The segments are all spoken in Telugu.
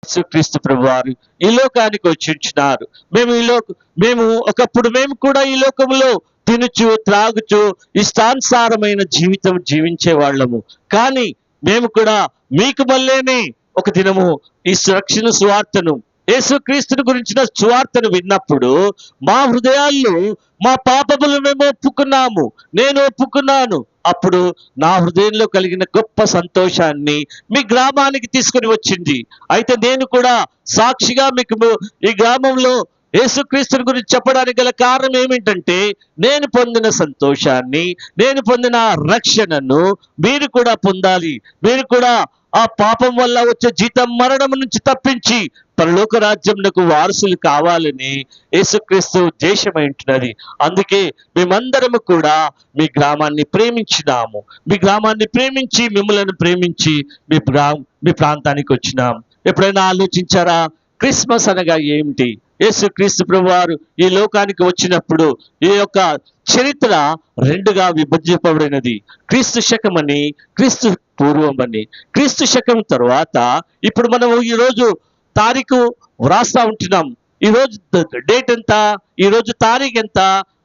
యేసుక్రీస్తు ప్రభువారు ఈ లోకానికి వచ్చించినారు. మేము ఒకప్పుడు మేము కూడా ఈ లోకంలో తినుచు త్రాగుచు ఇష్టానుసారమైన జీవితం జీవించే వాళ్ళము. కానీ మేము కూడా మీకు వల్లేనే ఒక దినము ఈ రక్షణ సువార్తను, యేసుక్రీస్తుని గురించిన సువార్తను విన్నప్పుడు మా హృదయాల్లో మా పాపములు మేము ఒప్పుకున్నాము, నేను ఒప్పుకున్నాను. అప్పుడు నా హృదయంలో కలిగిన గొప్ప సంతోషాన్ని మీ గ్రామానికి తీసుకుని వచ్చింది. అయితే నేను కూడా సాక్షిగా మీకు ఈ గ్రామంలో యేసుక్రీస్తుని గురించి చెప్పడానికి గల కారణం ఏమిటంటే, నేను పొందిన సంతోషాన్ని, నేను పొందిన రక్షణను మీరు కూడా పొందాలి. మీరు కూడా ఆ పాపం వల్ల వచ్చే జీతం మరణం నుంచి తప్పించి పరలోక రాజ్యంకు వారసులు కావాలని యేసుక్రీస్తు ఉద్దేశమై ఉంటున్నది. అందుకే మేమందరము కూడా మీ గ్రామాన్ని ప్రేమించినాము. మీ గ్రామాన్ని ప్రేమించి మిమ్మల్ని ప్రేమించి మీ ప్రాంతానికి వచ్చినాం. ఎప్పుడైనా ఆలోచించారా క్రిస్మస్ అనగా ఏమిటి? యేసుక్రీస్తు ప్రభువారు ఈ లోకానికి వచ్చినప్పుడు ఈ యొక్క చరిత్ర రెండుగా విభజింపబడినది. క్రీస్తు శకమని, క్రీస్తు పూర్వమని. క్రీస్తు శకం తర్వాత ఇప్పుడు మనము ఈరోజు తారీఖు వ్రాస్తా ఉంటున్నాం. ఈరోజు డేట్ ఎంత? ఈరోజు తారీఖు ఎంత?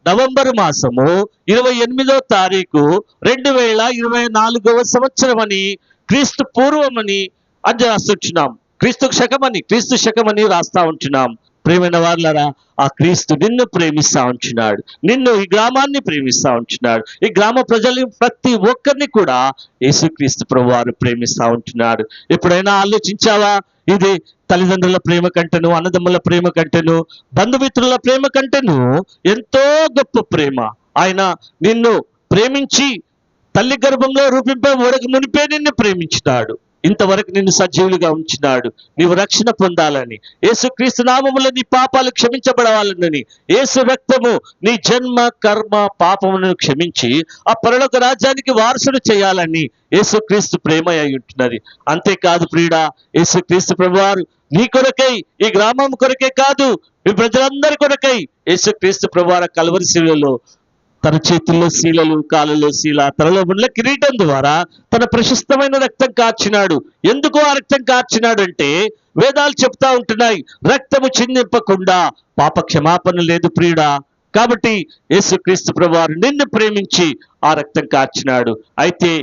నవంబర్ మాసము 28వ తారీఖు 2024వ సంవత్సరం అని, క్రీస్తు పూర్వమని అని రాస్తుంటున్నాం. క్రీస్తు శకమని రాస్తా ఉంటున్నాం. ప్రేమైన వారులారా, ఆ క్రీస్తు నిన్ను ప్రేమిస్తా ఉంటున్నాడు, నిన్ను ఈ గ్రామాన్ని ప్రేమిస్తా ఉంటున్నాడు. ఈ గ్రామ ప్రజలు ప్రతి ఒక్కరిని కూడా యేసుక్రీస్తు ప్రభువారు ప్రేమిస్తా ఉంటున్నాడు. ఎప్పుడైనా ఆలోచించావా? ఇది తల్లిదండ్రుల ప్రేమ కంటేను, అన్నదమ్ముల ప్రేమ కంటేను, బంధుమిత్రుల ప్రేమ కంటేను ఎంతో గొప్ప ప్రేమ. ఆయన నిన్ను ప్రేమించి తల్లి గర్భంలో రూపింపే మునిపే నిన్ను ప్రేమించినాడు. ఇంతవరకు నిన్ను సజీవులుగా ఉంచినాడు. నీవు రక్షణ పొందాలని, యేసుక్రీస్తు నామములో నీ పాపాలు క్షమించబడవాలని, యేసు రక్తము నీ జన్మ కర్మ పాపములను క్షమించి ఆ పరలోక రాజ్యానికి వారసుడు చేయాలని యేసుక్రీస్తు ప్రేమ అయి ఉంటున్నది. అంతేకాదు ప్రియుడా, యేసుక్రీస్తు ప్రభువారు నీ కొరకై, ఈ గ్రామం కొరకే కాదు, మీ ప్రజలందరి కొరకై యేసుక్రీస్తు ప్రభువారు కల్వరి శిలువలో తన చేతుల్లో శీలలు, కాళ్ళలో శీల, తలలో ముండ్ల కిరీటం ద్వారా తన ప్రశస్తమైన రక్తం కార్చినాడు. ఎందుకు ఆ రక్తం కార్చినాడు అంటే, వేదాలు చెప్తా ఉంటున్నాయి, రక్తము చిందింపకుండా పాప క్షమాపణ లేదు ప్రియుడా. కాబట్టి యేసుక్రీస్తు ప్రభువారు నిన్ను ప్రేమించి ఆ రక్తం కార్చినాడు. అయితే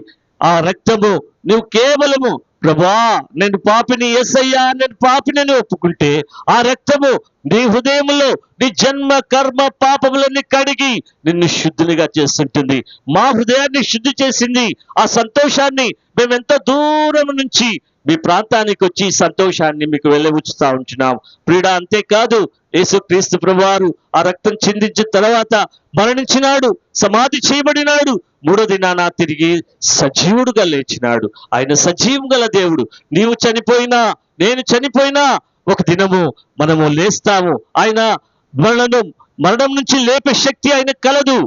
ఆ రక్తము నువ్వు కేవలము ప్రభువా నేను పాపిని, యేసయ్యా నేను పాపిని ఒప్పుకుంటే ఆ రక్తము నీ హృదయంలో నీ జన్మ కర్మ పాపములన్నీ కడిగి నిన్ను శుద్ధునిగా చేస్తుంటుంది. మా హృదయాన్ని శుద్ధి చేసింది. ఆ సంతోషాన్ని మేమెంతో దూరం నుంచి మీ ప్రాంతానికి వచ్చి సంతోషాన్ని మీకు వెళ్ళబుచ్చుతా ఉంటున్నాం ప్రియుడా. అంతేకాదు యేసుక్రీస్తు ప్రభువారు ఆ రక్తం చిందించిన తర్వాత మరణించినాడు, సమాధి చేయబడినాడు, 3వ దినాన తిరిగి సజీవుడుగా లేచినాడు. ఆయన సజీవం గల దేవుడు. నీవు చనిపోయినా, నేను చనిపోయినా ఒక దినము మనము లేస్తాము. ఆయన మరణం నుంచి లేపే శక్తి ఆయన కలదు.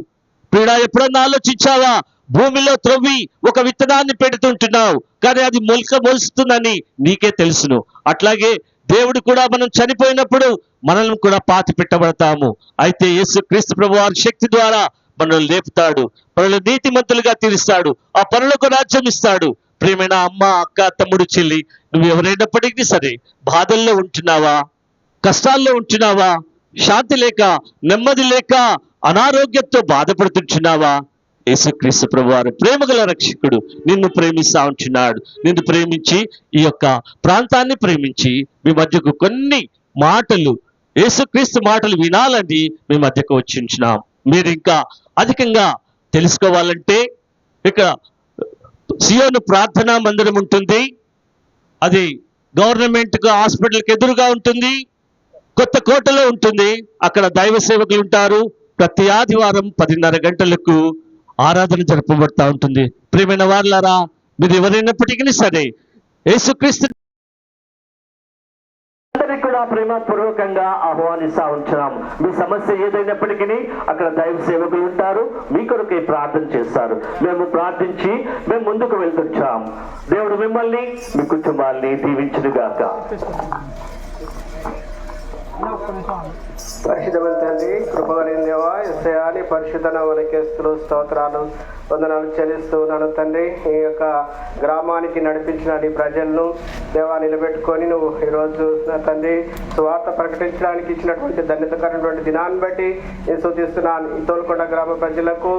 ప్రియుడా, ఎప్పుడన్నా ఆలోచించావా? భూమిలో త్రవ్వి ఒక విత్తనాన్ని పెడుతుంటున్నావు, కానీ అది మొలుస్తుందని నీకే తెలుసును. అట్లాగే దేవుడు కూడా మనం చనిపోయినప్పుడు మనల్ని కూడా పాతి పెట్టబడతాము. అయితే యేసుక్రీస్తు ప్రభువారి శక్తి ద్వారా మనల్ని లేపుతాడు, మనల్ని నీతిమంతులుగా తీరుస్తాడు, ఆ పరలోక రాజ్యం ఇస్తాడు. ప్రియమైన అమ్మ, అక్క, తమ్ముడు, చెల్లి, నువ్వు ఎవరైనప్పటికీ సరే బాధల్లో ఉంటున్నావా, కష్టాల్లో ఉంటున్నావా, శాంతి లేక, నెమ్మది లేక, అనారోగ్యంతో బాధపడుతుంటున్నావా? యేసుక్రీస్తు ప్రభువారు ప్రేమగల రక్షకుడు నిన్ను ప్రేమిస్తా ఉంటున్నాడు. నిన్ను ప్రేమించి ఈ యొక్క ప్రాంతాన్ని ప్రేమించి మీ మధ్యకు కొన్ని మాటలు, యేసుక్రీస్తు మాటలు వినాలని మీ మధ్యకు వచ్చి ఉంటున్నాం. మీరు ఇంకా అధికంగా తెలుసుకోవాలంటే ఇక్కడ సియోను ప్రార్థనా మందిరం ఉంటుంది. అది గవర్నమెంట్ హాస్పిటల్కి ఎదురుగా ఉంటుంది. కొత్త కోటలో ఉంటుంది. అక్కడ దైవ సేవకులు ఉంటారు. ప్రతి ఆదివారం 10:30 గంటలకు ఆరాధన జరపబడతా ఉంటుంది. ప్రియమైన వారులారా, మీరు ఎవరైనప్పటికీ సరే యేసుక్రీస్తు కూడా ప్రేమపూర్వకంగా ఆహ్వానిస్తా ఉంటున్నాం. మీ సమస్య ఏదైనప్పటికీ అక్కడ దైవ సేవకులు ఉంటారు, మీ కొరకే ప్రార్థన చేస్తారు. మేము ప్రార్థించి మేము ముందుకు వెళ్తుంటాం. దేవుడు మిమ్మల్ని, మీ కుటుంబాన్ని దీవించును గాక. పరిశుద్ధమైన తండ్రి, కృపగలిగిన దేవా, యేసయ్యా నీ పరిశుద్ధ నామమునకే స్తోత్రాలు వందనాలు చెల్లిస్తూ ఉన్నాను తండ్రి. ఈ యొక్క గ్రామానికి నడిపించిన నీ ప్రజలను దేవా నిలబెట్టుకొని నువ్వు ఈరోజు నా తండ్రి సువార్త ప్రకటించడానికి ఇచ్చినటువంటి ధన్యతకరమైనటువంటి దినాన్ని బట్టి నేను స్తుతిస్తున్నాను. ఈ తోలుకొండ గ్రామ ప్రజలకు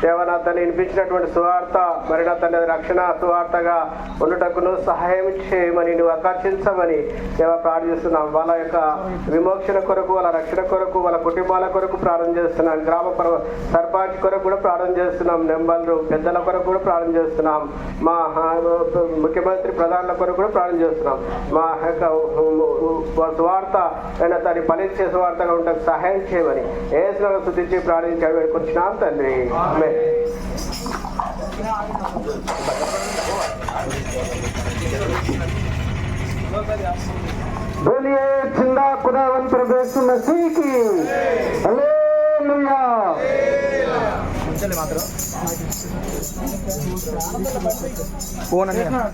దేవా నా తండ్రి వినిపించినటువంటి సువార్త మరి నా తండ్రి రక్షణ సువార్తగా ఉండుటకును సహాయం చేయమని నువ్వు ఆకర్షించమని దేవా ప్రార్థిస్తున్నాం. వాళ్ళ యొక్క విమోచన కొరకు, వాళ్ళ రక్షణ కొరకు, వాళ్ళ కుటుంబాల కొరకు ప్రార్థన చేస్తున్నాం. గ్రామ సర్పంచ్ కొరకు కూడా ప్రార్థన చేస్తున్నాం. నెంబర్లు పెద్దల కొరకు కూడా ప్రార్థన చేస్తున్నాం. మా ముఖ్యమంత్రి ప్రధానుల కొరకు కూడా ప్రార్థన చేస్తున్నాం. మా యొక్క సువార్త అయినా దాన్ని ఫలించే సువార్తగా ఉండడానికి సహాయం చేయమని యేసును స్తుతించి ప్రార్థించి వేడుకొచ్చినాం తండ్రి. ఆమేన్. बोलिए जिंदा खुदावंद प्रभु यीशु मसीह की हालेलुया।